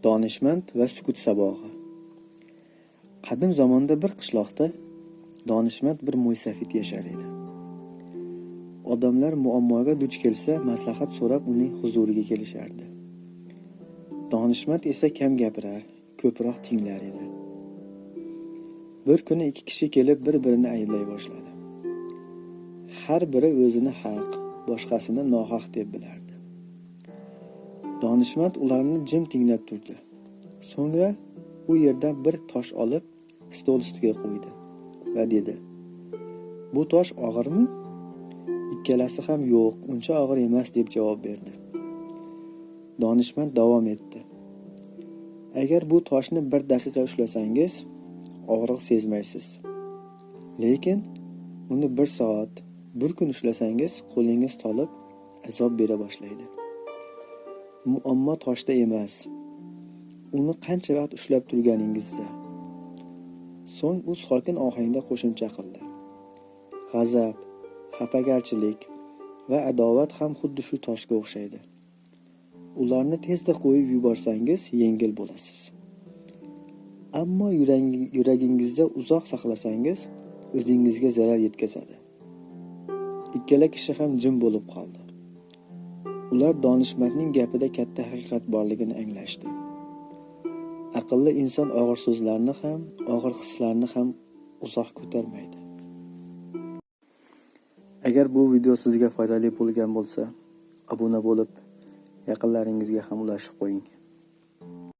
Donishmand va sukut sabog'i. Qadim zamonda bir qishloqda donishmand bir mo'ysafid yashar edi. Odamlar muammoga duch kelsa, maslahat so'rab uning huzuriga kelishardi. Donishmand esa kam gapirar, ko'proq tinglar edi. Bir kuni ikki kishi kelib bir-birini ayblay boshladi. Har biri o'zini haq, boshqasini nohaq deb bilardi. Donishmand ularni jim tinglab turdi. So'ngra u yerdan bir tosh olib stol ustiga qo'ydi va dedi: "Bu tosh og'irmi?" Ikkalasi ham "Yo'q, uncha og'ir emas" deb javob berdi. Donishmand davom etdi: "Agar bu toshni 1 daqiqa ushlasangiz, og'riq sezmaysiz. Lekin uni 1 soat, 1 kun ushlasangiz, qo'lingiz tolib azob bera boshlaydi. Muammo toshda emas, uni qancha vaqt ushlab turganingizda." So'ng u sokin ohangda qo'shimcha qildi: "G'azab, xafagarchilik va adovat ham xuddi shu toshga o'xshaydi. Ularni tezda qo'yib yuborsangiz, yengil bo'lasiz. Ammo yuragingizda uzoq saqlasangiz, o'zingizga zarar yetkazadi." Ikkala kishi ham jim bo'lib qoldi. Ular donishmandning gapida katta haqiqat borligini anglashdi. Aqlli inson og'ir so'zlarni ham, og'ir hislarni ham uzoq ko'tarmaydi. Agar bu video sizga foydali bo'lgan bo'lsa, obuna bo'lib, yaqinlaringizga ham ulashib qo'ying.